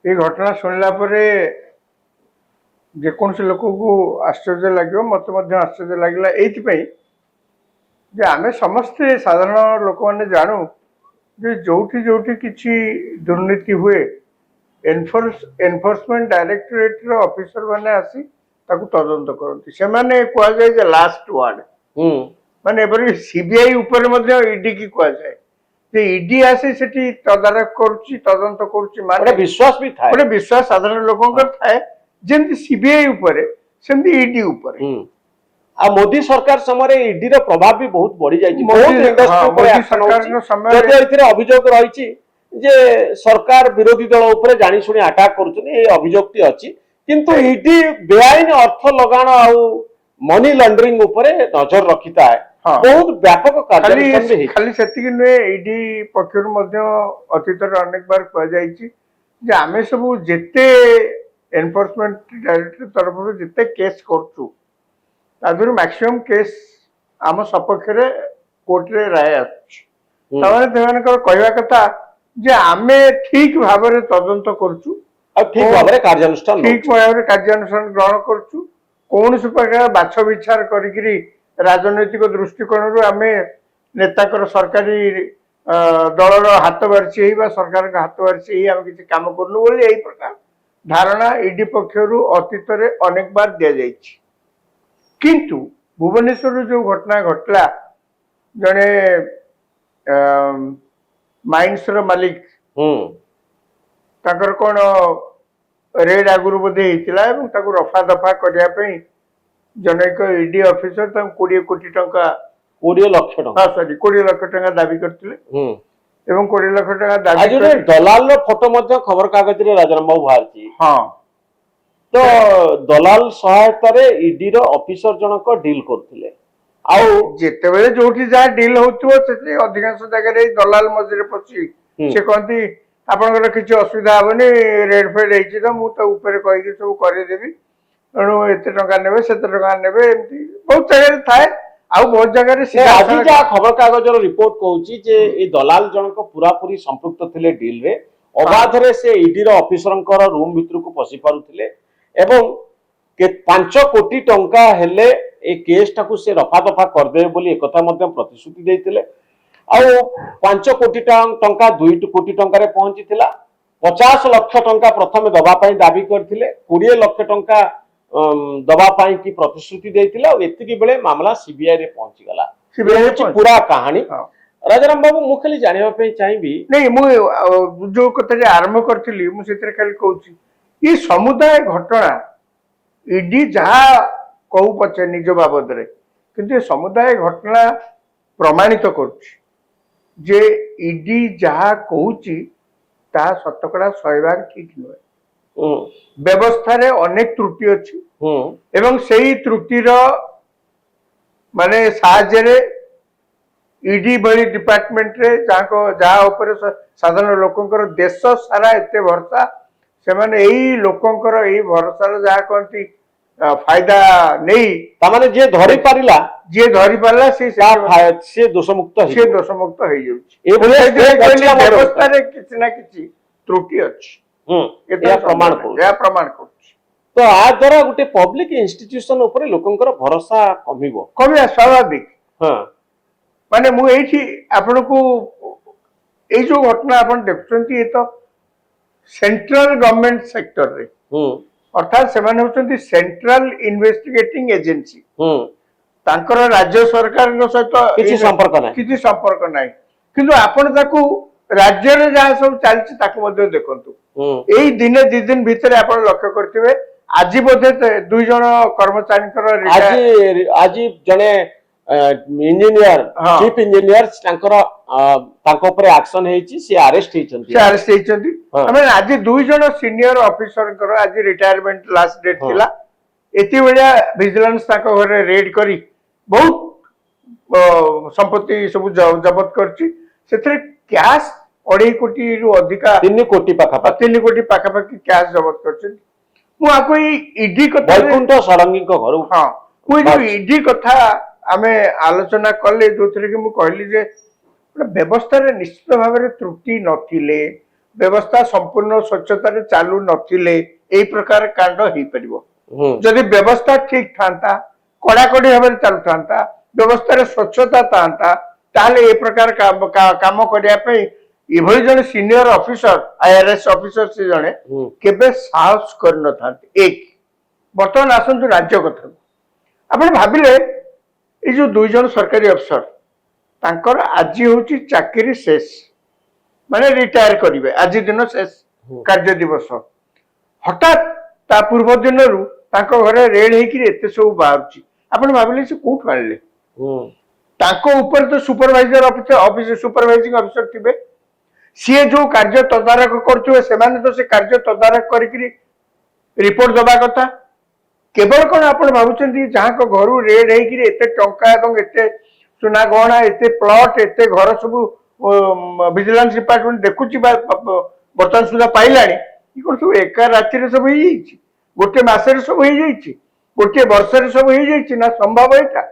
ये घटना शुणला जेकोसी लोक को आश्चर्य लगे मत आश्चर्य लगला ये आम समस्ते साधारण लोक मैंने जानू जे जोठी जोठी किसी दुर्नीति हुए एनफोर्समेंट डायरेक्टोरेट ऑफिसर माने आसी ताकू तदंत करती से माने कह जाए लास्ट वार्ड माने एबरी सीबीआई ऊपर मध्ये ईडी की कह जाए जे ईडी आसी सेठी तदारक करूची तदंत करूची माने विश्वास भी था गोटे विश्वास साधारण लोकंकर थाए जेमती सीबीआई ऊपर सेमती ईडी ऊपर आ मोदी सरकार समय ईडी रो प्रभाव भी बहुत बढ़ी जाई मोदी सरकार समय एथिरे अभियोग रहिछि जे सरकार विरोधी दल ऊपर जानि सुनि अटैक करूछन ए अभियोगटी अछि किंतु ईडी बेआईन अर्थ लगाण आ मनी लॉन्ड्रिंग ऊपर नजर रखिता है बहुत व्यापक कार्यानुष्ठान भी खाली सेतिक नुहे ईडी पक्षर मध्ये अतीत अनेक बार कह जाइछि जे आमे सब जेते एनफोर्समेंट डायरेक्टर तरफ जेते केस करछु तादर मैक्सिमम केस आम सपक्ष रे कोर्ट रे राय आछि तमाने तेमानकर कहवा कथा जे आमे ठीक भाव रे तदंत करछु ठीक भाव रे कार्यानुष्ठान ग्रहण करछु कौन से प्रकार बाछ विचार करिकरी राजनैतिक दृष्टिकोण आम नेता सरकारी दलर हाथ बारिशी सरकार हाथ बारिशी आम किसी कम करूँ बोली यही प्रकार धारणा ईडी पक्षर अतीत अनेक बार दि जाइए किंतु भुवनेश्वर जो घटना घटला जड़े माइंस मालिक ताकर कौन रेड आगुरी बोधे होता रफा दफा करने जन एक ईडी ऑफिसर 20 कोटी टंका 20 लाख टंका सॉरी 20 लाख टंका दाबी करथिले 20 लाख टंका दाबी आज दलाल रो फोटो मध्ये खबर कागज रे राजाराम बाबू बाहरची तो दलाल सहायता रे ईडी रो ऑफिसर जनक डील करथिले आउ जेतेबेले जोठी जा डील होतबो सेते अधिकांश जगह रे दलाल मजरे पछि से कहती आपनकर किछि असुविधा होबनी रेड फेड हेछि त मु त ऊपर कहि के सब करे देबी एणु एते टंका नेबे सेते टंका नेबे एमती बहुत जगह थाए आउ बहुत जगह रे आज जा खबर कागज रो रिपोर्ट कहउची जे ए दलाल जनक पूरा पूरी संपृक्त थिले डील रे अबाध रे से ईडी रो ऑफिसरंकर रूम भितर को पसी पारुथिले एवं 5 कोटी टंका हेले ए केस टाकू से रफा दफा कर दे बोली एकथा मध्ये प्रतिश्रुति देथिले आउ 5 कोटी टंका 2 कोटी टंका रे पहुंचीथिला 50 लाख टंका प्रथम दबा पई दाबी करथिले 20 लाख टंका दबा पाई की प्रतिश्रुति देथिला और एतिकी बेले मामला सीबीआई रे पहुंची गला सीबीआई पूरा कहानी राजाराम बाबू मु खाली जानिबा पे चाहिबी नहीं मु जो कथा जे आरंभ करथिली मु सेतरे खाली कहूची ये समुदाय घटना ईडी जहा कहू पछे निज बाबद रे किंतु समुदाय घटना प्रमाणित करूची जे ईडी जहा कहूची ता शतकड़ा 100 ठीक नुहे व्यवस्था रे अनेक त्रुटि अछि एवं सेही त्रुटिर माने साहाय्य रे ईडी बड़ी डिपार्टमेंट रे जहाँ ऊपर साधारण लोकंकर देश सारा एते भरसा से माने एही लोकंकर एही भरसा रे जहाँ कहती फायदा नहीं तामाने जे धरि पारिला से दोषमुक्त हो जाउची व्यवस्था रे किछि ना किछि त्रुटि अछि प्रमाण कर तो आ द्वारा गोटे पब्लिक इंस्टीट्यूशन ऊपर लोकंकर भरोसा कमिया स्वाभाविक माने मु एठी आपन को ए जो घटना आपन देखछंती ए तो सेंट्रल गवर्नमेंट सेक्टर रे अर्थात से माने होचंती सेंट्रल इन्वेस्टिगेटिंग एजेंसी तांकर राज्य सरकार को सहित किछि संपर्क नाही किंतु आपन ताकू राज्य रे जहाँ सब चलछि ताकू मध्ये देखंतु एई दिने 2 दिन भीतर आपन लक्ष्य करथिबे आज बोधे 2 जण कर्मचारी आज जने इंजीनियर चीफ इंजीनियर तांको ऊपर एक्शन हेछि से अरेस्ट हेछंती हमें आज 2 जण सीनियर ऑफिसर कर आज रिटायरमेंट लास्ट डेट थिला एति बेला विजिलेंस ताको घरे रेड करी बहुत संपत्ति सब जब्त करछि सेथरे कैश 2.5 कोटी रु अधिका 3 कोटी पाखापाखि कैश जब्त करछि मु आको ईडी कथा वैकुंठ सरंगी को घर हां मु जो ईडी कथा आमे आलोचना कले जोथरे कि मु कहली जे व्यवस्था रे निश्चित भाव रे त्रुटि नथिले व्यवस्था संपूर्ण स्वच्छता चालू नथिले एई प्रकार कांड हेई परिबो हम्म जदि व्यवस्था ठीक था कड़ाकड़ी भाव में चलु था व्यवस्था स्वच्छता था ताहले ए प्रकार काम करने इभली जन सीनियर ऑफिसर आईआरएस ऑफिसर से जने हम्म केबे साहस कर न थांते एक बर्तमान आसंतु राज्य कथा आपण भाबिले ए जो दुई जन सरकारी अफसर तांकर आज होची चाकरी शेष माने रिटायर करिवे आज दिन शेष कार्य दिवस हठात ता पूर्व दिन रु तांको घरे रेड हेकि एते सब बाहरची आपण भाबिले से कोठ आनले हम्म तांको ऊपर तो सुपरवाइजर ऑफिसर सुपरवाइजिंग ऑफिसर थिबे सी जो कार्य तदारख करथुवे सेमाने तो से कार्य तदारख करिकरी रिपोर्ट दबा कथा केवल कौन आप भावुं जहाँ को घर रेड होकर एत टंका एवं एत सुना गहना एत प्लट एत घर सब विजिलेंस डिपार्टमेंट देखुची बर्तमान सुधा पाइला कौन सब एका राति सब गोटे मसरे सब गोटे वर्ष सब ना संभव यहाँ